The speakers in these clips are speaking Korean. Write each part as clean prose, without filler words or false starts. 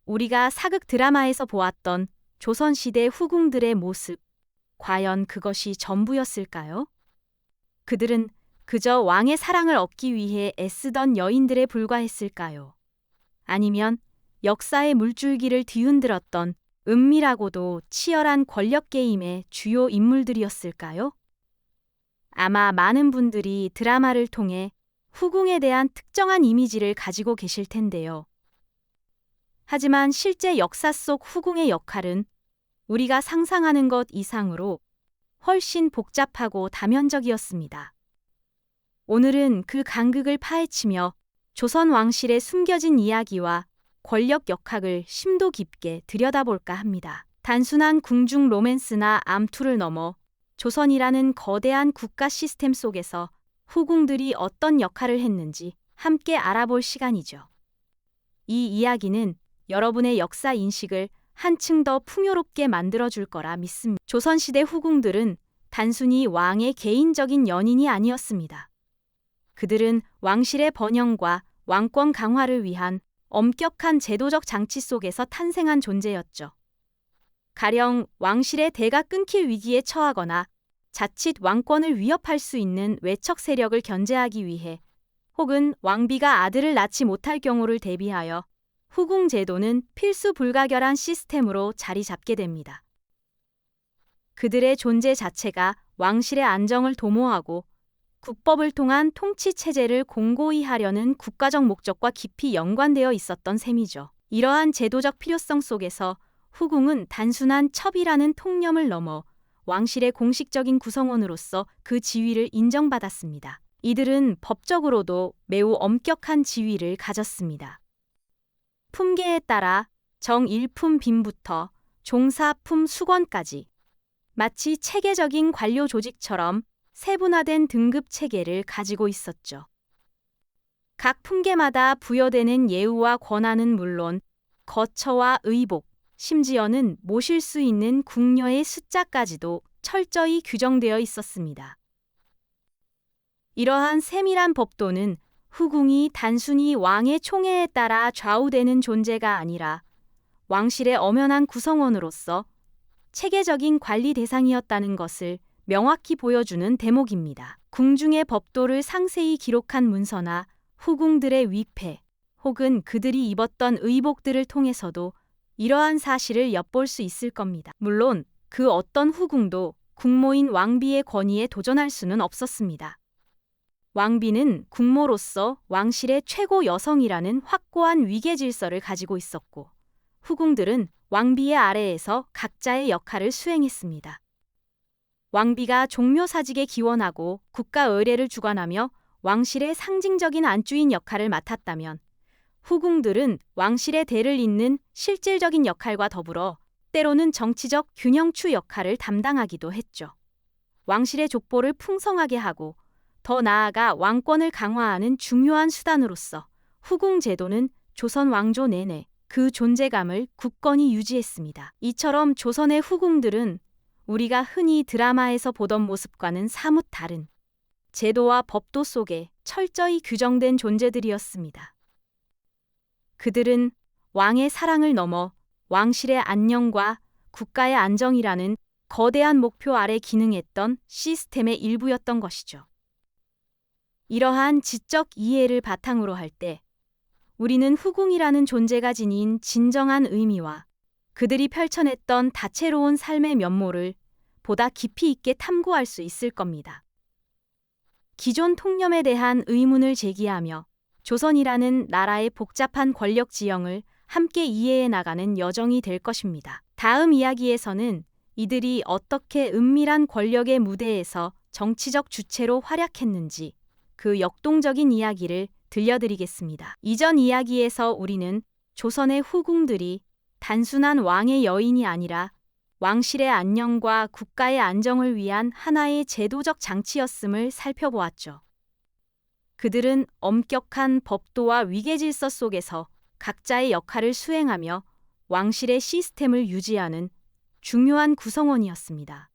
우리가 사극 드라마에서 보았던 조선시대 후궁들의 모습, 과연 그것이 전부였을까요? 그들은 그저 왕의 사랑을 얻기 위해 애쓰던 여인들에 불과했을까요? 아니면 역사의 물줄기를 뒤흔들었던 은밀하고도 치열한 권력 게임의 주요 인물들이었을까요? 아마 많은 분들이 드라마를 통해 후궁에 대한 특정한 이미지를 가지고 계실 텐데요. 하지만 실제 역사 속 후궁의 역할은 우리가 상상하는 것 이상으로 훨씬 복잡하고 다면적이었습니다. 오늘은 그 간극을 파헤치며 조선 왕실의 숨겨진 이야기와 권력 역학을 심도 깊게 들여다볼까 합니다. 단순한 궁중 로맨스나 암투를 넘어 조선이라는 거대한 국가 시스템 속에서 후궁들이 어떤 역할을 했는지 함께 알아볼 시간이죠. 이 이야기는 여러분의 역사 인식을 한층 더 풍요롭게 만들어줄 거라 믿습니다. 조선시대 후궁들은 단순히 왕의 개인적인 연인이 아니었습니다. 그들은 왕실의 번영과 왕권 강화를 위한 엄격한 제도적 장치 속에서 탄생한 존재였죠. 가령 왕실의 대가 끊길 위기에 처하거나 자칫 왕권을 위협할 수 있는 외척 세력을 견제하기 위해 혹은 왕비가 아들을 낳지 못할 경우를 대비하여 후궁 제도는 필수 불가결한 시스템으로 자리 잡게 됩니다. 그들의 존재 자체가 왕실의 안정을 도모하고 국법을 통한 통치 체제를 공고히 하려는 국가적 목적과 깊이 연관되어 있었던 셈이죠. 이러한 제도적 필요성 속에서 후궁은 단순한 첩이라는 통념을 넘어 왕실의 공식적인 구성원으로서 그 지위를 인정받았습니다. 이들은 법적으로도 매우 엄격한 지위를 가졌습니다. 품계에 따라 정일품 빈부터 종사품 수건까지 마치 체계적인 관료 조직처럼 세분화된 등급 체계를 가지고 있었죠. 각 품계마다 부여되는 예우와 권한은 물론 거처와 의복, 심지어는 모실 수 있는 궁녀의 숫자까지도 철저히 규정되어 있었습니다. 이러한 세밀한 법도는 후궁이 단순히 왕의 총애에 따라 좌우되는 존재가 아니라 왕실의 엄연한 구성원으로서 체계적인 관리 대상이었다는 것을 명확히 보여주는 대목입니다. 궁중의 법도를 상세히 기록한 문서나 후궁들의 위패 혹은 그들이 입었던 의복들을 통해서도 이러한 사실을 엿볼 수 있을 겁니다. 물론 그 어떤 후궁도 국모인 왕비의 권위에 도전할 수는 없었습니다. 왕비는 국모로서 왕실의 최고 여성이라는 확고한 위계 질서를 가지고 있었고 후궁들은 왕비의 아래에서 각자의 역할을 수행했습니다. 왕비가 종묘사직에 기원하고 국가 의례를 주관하며 왕실의 상징적인 안주인 역할을 맡았다면 후궁들은 왕실의 대를 잇는 실질적인 역할과 더불어 때로는 정치적 균형추 역할을 담당하기도 했죠. 왕실의 족보를 풍성하게 하고 더 나아가 왕권을 강화하는 중요한 수단으로서 후궁 제도는 조선 왕조 내내 그 존재감을 굳건히 유지했습니다. 이처럼 조선의 후궁들은 우리가 흔히 드라마에서 보던 모습과는 사뭇 다른 제도와 법도 속에 철저히 규정된 존재들이었습니다. 그들은 왕의 사랑을 넘어 왕실의 안녕과 국가의 안정이라는 거대한 목표 아래 기능했던 시스템의 일부였던 것이죠. 이러한 지적 이해를 바탕으로 할 때 우리는 후궁이라는 존재가 지닌 진정한 의미와 그들이 펼쳐냈던 다채로운 삶의 면모를 보다 깊이 있게 탐구할 수 있을 겁니다. 기존 통념에 대한 의문을 제기하며 조선이라는 나라의 복잡한 권력 지형을 함께 이해해 나가는 여정이 될 것입니다. 다음 이야기에서는 이들이 어떻게 은밀한 권력의 무대에서 정치적 주체로 활약했는지 그 역동적인 이야기를 들려드리겠습니다. 이전 이야기에서 우리는 조선의 후궁들이 단순한 왕의 여인이 아니라 왕실의 안녕과 국가의 안정을 위한 하나의 제도적 장치였음을 살펴보았죠. 그들은 엄격한 법도와 위계 질서 속에서 각자의 역할을 수행하며 왕실의 시스템을 유지하는 중요한 구성원이었습니다.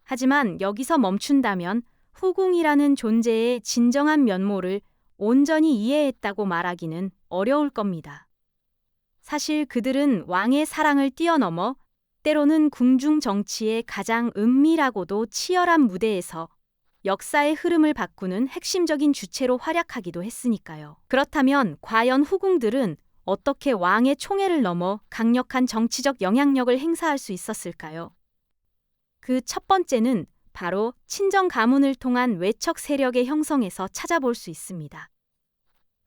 하지만 여기서 멈춘다면 후궁이라는 존재의 진정한 면모를 온전히 이해했다고 말하기는 어려울 겁니다. 사실 그들은 왕의 사랑을 뛰어넘어 때로는 궁중 정치의 가장 은밀하고도 치열한 무대에서 역사의 흐름을 바꾸는 핵심적인 주체로 활약하기도 했으니까요. 그렇다면 과연 후궁들은 어떻게 왕의 총애를 넘어 강력한 정치적 영향력을 행사할 수 있었을까요? 그 첫 번째는 바로 친정 가문을 통한 외척 세력의 형성에서 찾아볼 수 있습니다.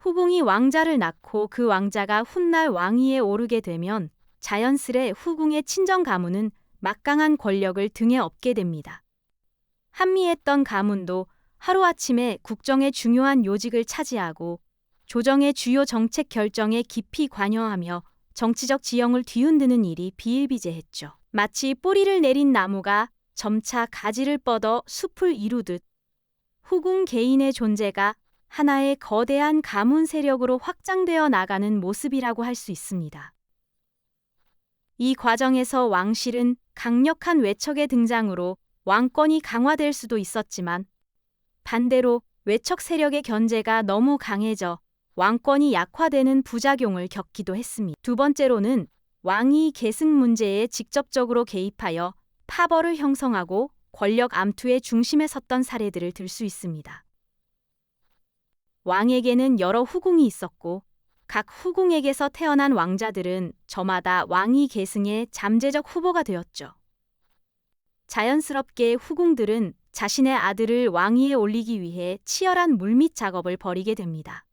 후궁이 왕자를 낳고 그 왕자가 훗날 왕위에 오르게 되면 자연스레 후궁의 친정 가문은 막강한 권력을 등에 업게 됩니다. 한미했던 가문도 하루아침에 국정의 중요한 요직을 차지하고 조정의 주요 정책 결정에 깊이 관여하며 정치적 지형을 뒤흔드는 일이 비일비재했죠. 마치 뿌리를 내린 나무가 점차 가지를 뻗어 숲을 이루듯 후궁 개인의 존재가 하나의 거대한 가문 세력으로 확장되어 나가는 모습이라고 할 수 있습니다. 이 과정에서 왕실은 강력한 외척의 등장으로 왕권이 강화될 수도 있었지만 반대로 외척 세력의 견제가 너무 강해져 왕권이 약화되는 부작용을 겪기도 했습니다. 두 번째로는 왕이 계승 문제에 직접적으로 개입하여 파벌을 형성하고 권력 암투의 중심에 섰던 사례들을 들 수 있습니다. 왕에게는 여러 후궁이 있었고 각 후궁에게서 태어난 왕자들은 저마다 왕위 계승의 잠재적 후보가 되었죠. 자연스럽게 후궁들은 자신의 아들을 왕위에 올리기 위해 치열한 물밑 작업을 벌이게 됩니다.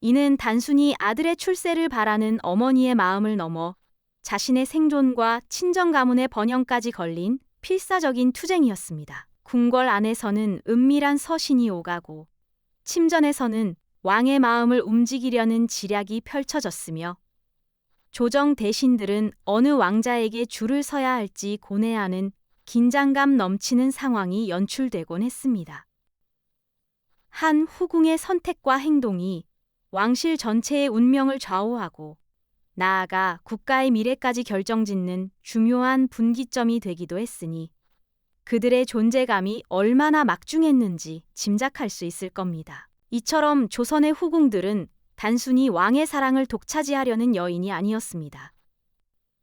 이는 단순히 아들의 출세를 바라는 어머니의 마음을 넘어 자신의 생존과 친정 가문의 번영까지 걸린 필사적인 투쟁이었습니다. 궁궐 안에서는 은밀한 서신이 오가고 침전에서는 왕의 마음을 움직이려는 지략이 펼쳐졌으며 조정 대신들은 어느 왕자에게 줄을 서야 할지 고뇌하는 긴장감 넘치는 상황이 연출되곤 했습니다. 한 후궁의 선택과 행동이 왕실 전체의 운명을 좌우하고 나아가 국가의 미래까지 결정짓는 중요한 분기점이 되기도 했으니 그들의 존재감이 얼마나 막중했는지 짐작할 수 있을 겁니다. 이처럼 조선의 후궁들은 단순히 왕의 사랑을 독차지하려는 여인이 아니었습니다.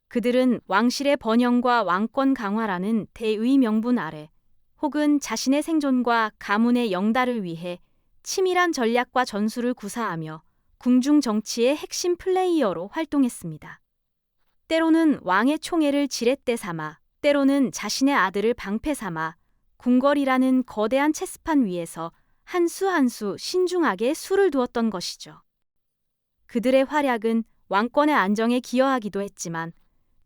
그들은 왕실의 번영과 왕권 강화라는 대의 명분 아래 혹은 자신의 생존과 가문의 영달을 위해 치밀한 전략과 전술을 구사하며 궁중 정치의 핵심 플레이어로 활동했습니다. 때로는 왕의 총애를 지렛대 삼아, 때로는 자신의 아들을 방패 삼아 궁궐이라는 거대한 체스판 위에서 한 수 한 수 신중하게 수를 두었던 것이죠. 그들의 활약은 왕권의 안정에 기여하기도 했지만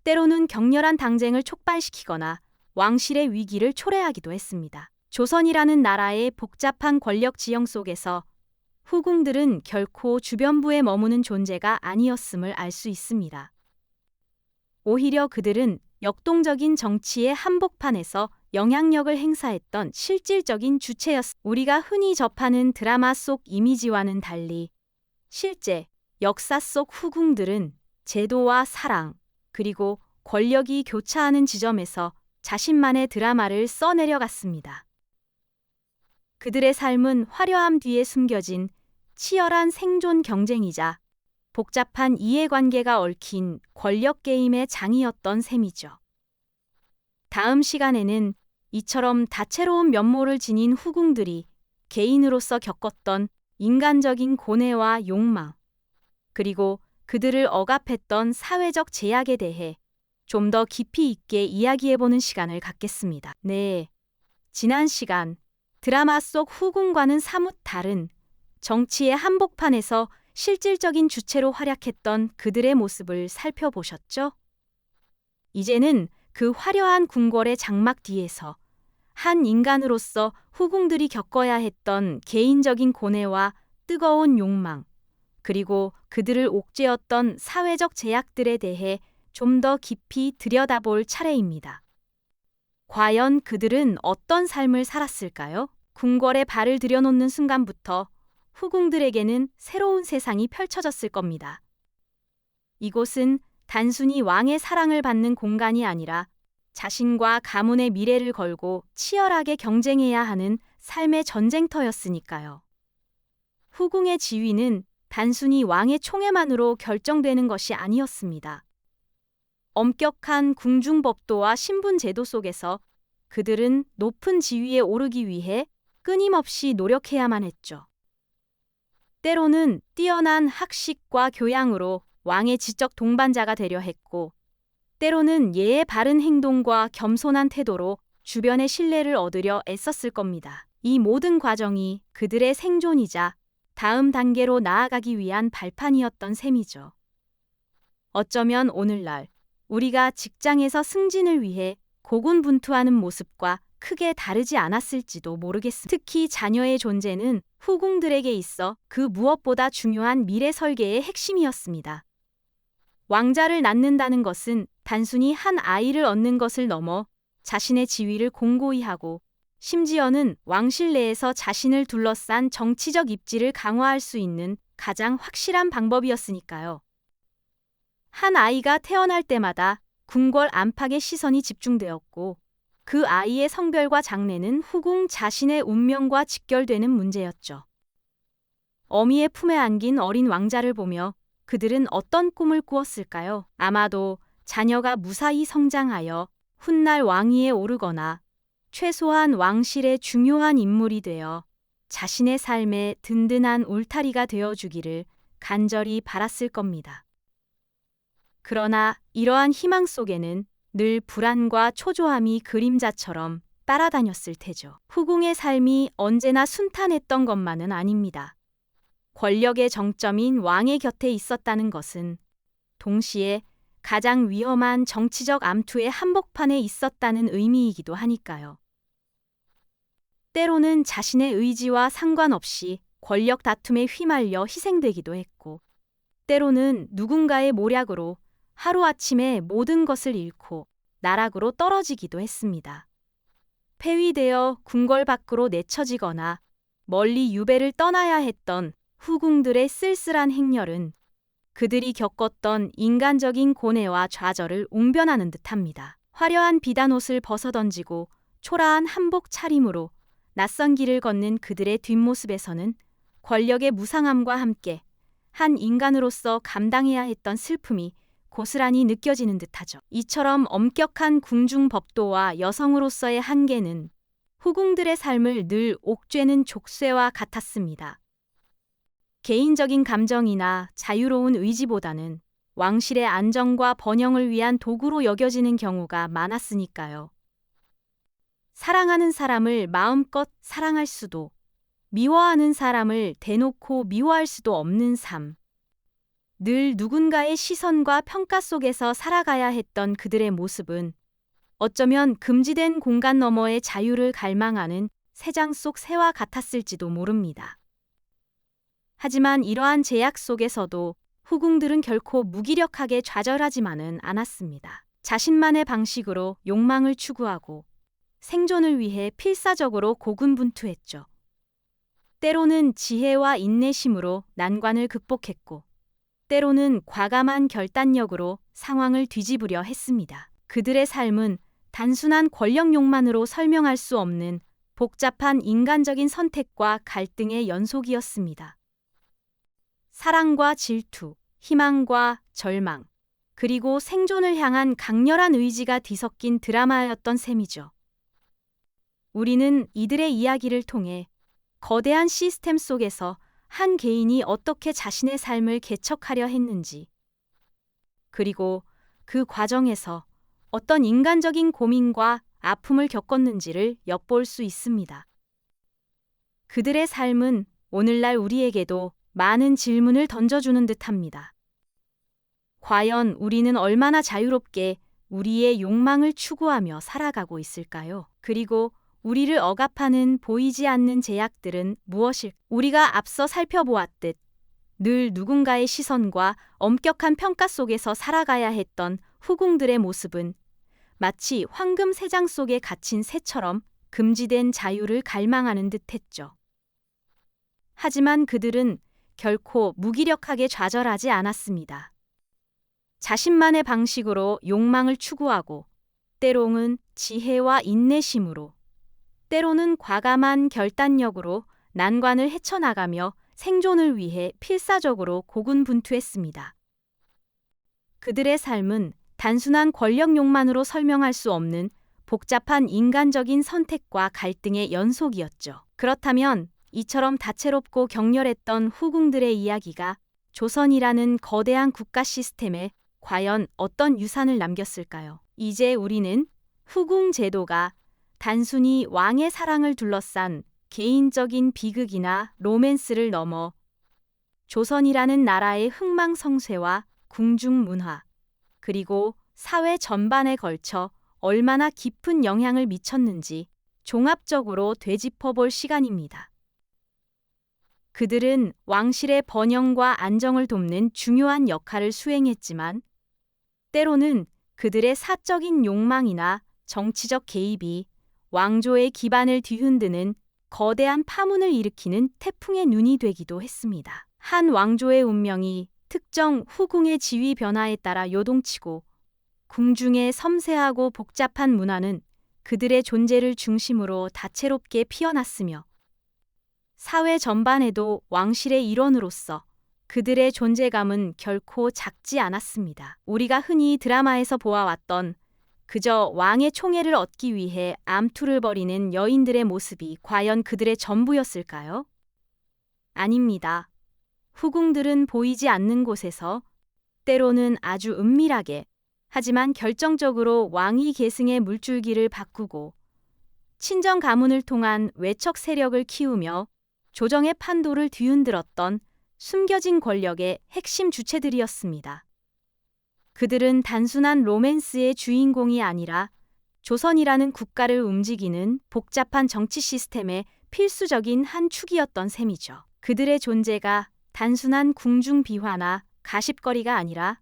때로는 격렬한 당쟁을 촉발시키거나 왕실의 위기를 초래하기도 했습니다. 조선이라는 나라의 복잡한 권력 지형 속에서 후궁들은 결코 주변부에 머무는 존재가 아니었음을 알 수 있습니다. 오히려 그들은 역동적인 정치의 한복판에서 영향력을 행사했던 실질적인 주체였습니다. 우리가 흔히 접하는 드라마 속 이미지와는 달리 실제 역사 속 후궁들은 제도와 사랑, 그리고 권력이 교차하는 지점에서 자신만의 드라마를 써내려갔습니다. 그들의 삶은 화려함 뒤에 숨겨진 치열한 생존 경쟁이자 복잡한 이해관계가 얽힌 권력 게임의 장이었던 셈이죠. 다음 시간에는 이처럼 다채로운 면모를 지닌 후궁들이 개인으로서 겪었던 인간적인 고뇌와 욕망, 그리고 그들을 억압했던 사회적 제약에 대해 좀 더 깊이 있게 이야기해보는 시간을 갖겠습니다. 네, 지난 시간 드라마 속 후궁과는 사뭇 다른 정치의 한복판에서 실질적인 주체로 활약했던 그들의 모습을 살펴보셨죠? 이제는 그 화려한 궁궐의 장막 뒤에서 한 인간으로서 후궁들이 겪어야 했던 개인적인 고뇌와 뜨거운 욕망, 그리고 그들을 옥죄었던 사회적 제약들에 대해 좀 더 깊이 들여다볼 차례입니다. 과연 그들은 어떤 삶을 살았을까요? 궁궐에 발을 들여놓는 순간부터 후궁들에게는 새로운 세상이 펼쳐졌을 겁니다. 이곳은 단순히 왕의 사랑을 받는 공간이 아니라 자신과 가문의 미래를 걸고 치열하게 경쟁해야 하는 삶의 전쟁터였으니까요. 후궁의 지위는 단순히 왕의 총애만으로 결정되는 것이 아니었습니다. 엄격한 궁중법도와 신분제도 속에서 그들은 높은 지위에 오르기 위해 끊임없이 노력해야만 했죠. 때로는 뛰어난 학식과 교양으로 왕의 지적 동반자가 되려 했고, 때로는 예의 바른 행동과 겸손한 태도로 주변의 신뢰를 얻으려 애썼을 겁니다. 이 모든 과정이 그들의 생존이자 다음 단계로 나아가기 위한 발판이었던 셈이죠. 어쩌면 오늘날 우리가 직장에서 승진을 위해 고군분투하는 모습과 크게 다르지 않았을지도 모르겠습니다. 특히 자녀의 존재는 후궁들에게 있어 그 무엇보다 중요한 미래 설계의 핵심이었습니다. 왕자를 낳는다는 것은 단순히 한 아이를 얻는 것을 넘어 자신의 지위를 공고히 하고 심지어는 왕실 내에서 자신을 둘러싼 정치적 입지를 강화할 수 있는 가장 확실한 방법이었으니까요. 한 아이가 태어날 때마다 궁궐 안팎의 시선이 집중되었고 그 아이의 성별과 장래는 후궁 자신의 운명과 직결되는 문제였죠. 어미의 품에 안긴 어린 왕자를 보며 그들은 어떤 꿈을 꾸었을까요? 아마도 자녀가 무사히 성장하여 훗날 왕위에 오르거나 최소한 왕실의 중요한 인물이 되어 자신의 삶의 든든한 울타리가 되어주기를 간절히 바랐을 겁니다. 그러나 이러한 희망 속에는 늘 불안과 초조함이 그림자처럼 따라다녔을 테죠. 후궁의 삶이 언제나 순탄했던 것만은 아닙니다. 권력의 정점인 왕의 곁에 있었다는 것은 동시에 가장 위험한 정치적 암투의 한복판에 있었다는 의미이기도 하니까요. 때로는 자신의 의지와 상관없이 권력 다툼에 휘말려 희생되기도 했고, 때로는 누군가의 모략으로 하루아침에 모든 것을 잃고 나락으로 떨어지기도 했습니다. 폐위되어 궁궐 밖으로 내쳐지거나 멀리 유배를 떠나야 했던 후궁들의 쓸쓸한 행렬은 그들이 겪었던 인간적인 고뇌와 좌절을 웅변하는 듯합니다. 화려한 비단옷을 벗어던지고 초라한 한복 차림으로 낯선 길을 걷는 그들의 뒷모습에서는 권력의 무상함과 함께 한 인간으로서 감당해야 했던 슬픔이 고스란히 느껴지는 듯하죠. 이처럼 엄격한 궁중 법도와 여성으로서의 한계는 후궁들의 삶을 늘 옥죄는 족쇄와 같았습니다. 개인적인 감정이나 자유로운 의지보다는 왕실의 안정과 번영을 위한 도구로 여겨지는 경우가 많았으니까요. 사랑하는 사람을 마음껏 사랑할 수도, 미워하는 사람을 대놓고 미워할 수도 없는 삶. 늘 누군가의 시선과 평가 속에서 살아가야 했던 그들의 모습은 어쩌면 금지된 공간 너머의 자유를 갈망하는 새장 속 새와 같았을지도 모릅니다. 하지만 이러한 제약 속에서도 후궁들은 결코 무기력하게 좌절하지만은 않았습니다. 자신만의 방식으로 욕망을 추구하고 생존을 위해 필사적으로 고군분투했죠. 때로는 지혜와 인내심으로 난관을 극복했고, 때로는 과감한 결단력으로 상황을 뒤집으려 했습니다. 그들의 삶은 단순한 권력 욕망으로 설명할 수 없는 복잡한 인간적인 선택과 갈등의 연속이었습니다. 사랑과 질투, 희망과 절망, 그리고 생존을 향한 강렬한 의지가 뒤섞인 드라마였던 셈이죠. 우리는 이들의 이야기를 통해 거대한 시스템 속에서 한 개인이 어떻게 자신의 삶을 개척하려 했는지, 그리고 그 과정에서 어떤 인간적인 고민과 아픔을 겪었는지를 엿볼 수 있습니다. 그들의 삶은 오늘날 우리에게도 많은 질문을 던져주는 듯합니다. 과연 우리는 얼마나 자유롭게 우리의 욕망을 추구하며 살아가고 있을까요? 그리고 우리를 억압하는 보이지 않는 제약들은 무엇일까? 우리가 앞서 살펴보았듯 늘 누군가의 시선과 엄격한 평가 속에서 살아가야 했던 후궁들의 모습은 마치 황금 새장 속에 갇힌 새처럼 금지된 자유를 갈망하는 듯했죠. 하지만 그들은 결코 무기력하게 좌절하지 않았습니다. 자신만의 방식으로 욕망을 추구하고, 때로는 지혜와 인내심으로, 때로는 과감한 결단력으로 난관을 헤쳐나가며 생존을 위해 필사적으로 고군분투했습니다. 그들의 삶은 단순한 권력욕만으로 설명할 수 없는 복잡한 인간적인 선택과 갈등의 연속이었죠. 그렇다면 이처럼 다채롭고 격렬했던 후궁들의 이야기가 조선이라는 거대한 국가 시스템에 과연 어떤 유산을 남겼을까요? 이제 우리는 후궁 제도가 단순히 왕의 사랑을 둘러싼 개인적인 비극이나 로맨스를 넘어 조선이라는 나라의 흥망성쇠와 궁중 문화, 그리고 사회 전반에 걸쳐 얼마나 깊은 영향을 미쳤는지 종합적으로 되짚어볼 시간입니다. 그들은 왕실의 번영과 안정을 돕는 중요한 역할을 수행했지만, 때로는 그들의 사적인 욕망이나 정치적 개입이 왕조의 기반을 뒤흔드는 거대한 파문을 일으키는 태풍의 눈이 되기도 했습니다. 한 왕조의 운명이 특정 후궁의 지위 변화에 따라 요동치고, 궁중의 섬세하고 복잡한 문화는 그들의 존재를 중심으로 다채롭게 피어났으며, 사회 전반에도 왕실의 일원으로서 그들의 존재감은 결코 작지 않았습니다. 우리가 흔히 드라마에서 보아왔던 그저 왕의 총애를 얻기 위해 암투를 벌이는 여인들의 모습이 과연 그들의 전부였을까요? 아닙니다. 후궁들은 보이지 않는 곳에서, 때로는 아주 은밀하게, 하지만 결정적으로 왕위 계승의 물줄기를 바꾸고 친정 가문을 통한 외척 세력을 키우며 조정의 판도를 뒤흔들었던 숨겨진 권력의 핵심 주체들이었습니다. 그들은 단순한 로맨스의 주인공이 아니라 조선이라는 국가를 움직이는 복잡한 정치 시스템의 필수적인 한 축이었던 셈이죠. 그들의 존재가 단순한 궁중 비화나 가십거리가 아니라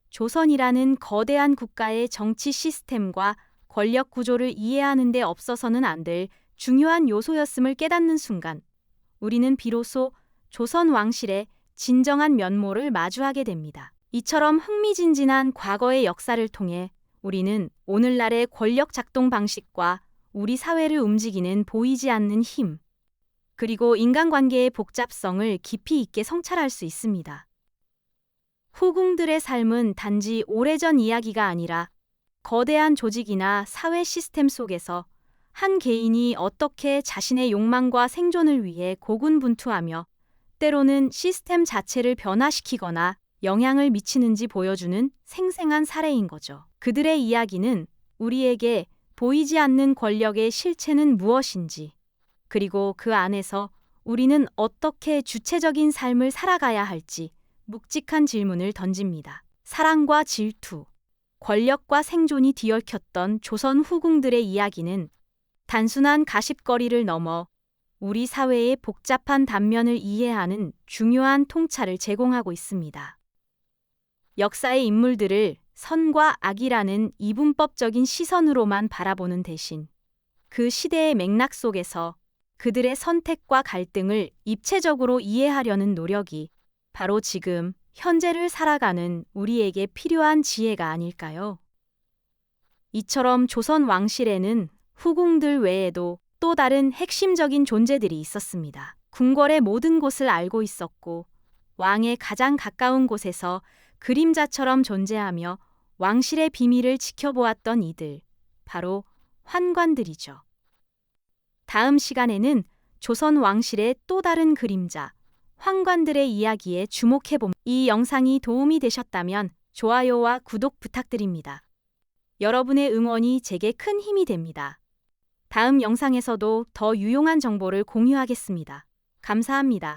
조선이라는 거대한 국가의 정치 시스템과 권력 구조를 이해하는 데 없어서는 안 될 중요한 요소였음을 깨닫는 순간, 우리는 비로소 조선 왕실의 진정한 면모를 마주하게 됩니다. 이처럼 흥미진진한 과거의 역사를 통해 우리는 오늘날의 권력 작동 방식과 우리 사회를 움직이는 보이지 않는 힘, 그리고 인간관계의 복잡성을 깊이 있게 성찰할 수 있습니다. 후궁들의 삶은 단지 오래전 이야기가 아니라 거대한 조직이나 사회 시스템 속에서 한 개인이 어떻게 자신의 욕망과 생존을 위해 고군분투하며 때로는 시스템 자체를 변화시키거나 영향을 미치는지 보여주는 생생한 사례인 거죠. 그들의 이야기는 우리에게 보이지 않는 권력의 실체는 무엇인지, 그리고 그 안에서 우리는 어떻게 주체적인 삶을 살아가야 할지 묵직한 질문을 던집니다. 사랑과 질투, 권력과 생존이 뒤얽혔던 조선 후궁들의 이야기는 단순한 가십거리를 넘어 우리 사회의 복잡한 단면을 이해하는 중요한 통찰을 제공하고 있습니다. 역사의 인물들을 선과 악이라는 이분법적인 시선으로만 바라보는 대신 그 시대의 맥락 속에서 그들의 선택과 갈등을 입체적으로 이해하려는 노력이 바로 지금 현재를 살아가는 우리에게 필요한 지혜가 아닐까요? 이처럼 조선 왕실에는 후궁들 외에도 또 다른 핵심적인 존재들이 있었습니다. 궁궐의 모든 곳을 알고 있었고 왕의 가장 가까운 곳에서 그림자처럼 존재하며 왕실의 비밀을 지켜보았던 이들, 바로 환관들이죠. 다음 시간에는 조선 왕실의 또 다른 그림자, 환관들의 이야기에 주목해봅니다. 이 영상이 도움이 되셨다면 좋아요와 구독 부탁드립니다. 여러분의 응원이 제게 큰 힘이 됩니다. 다음 영상에서도 더 유용한 정보를 공유하겠습니다. 감사합니다.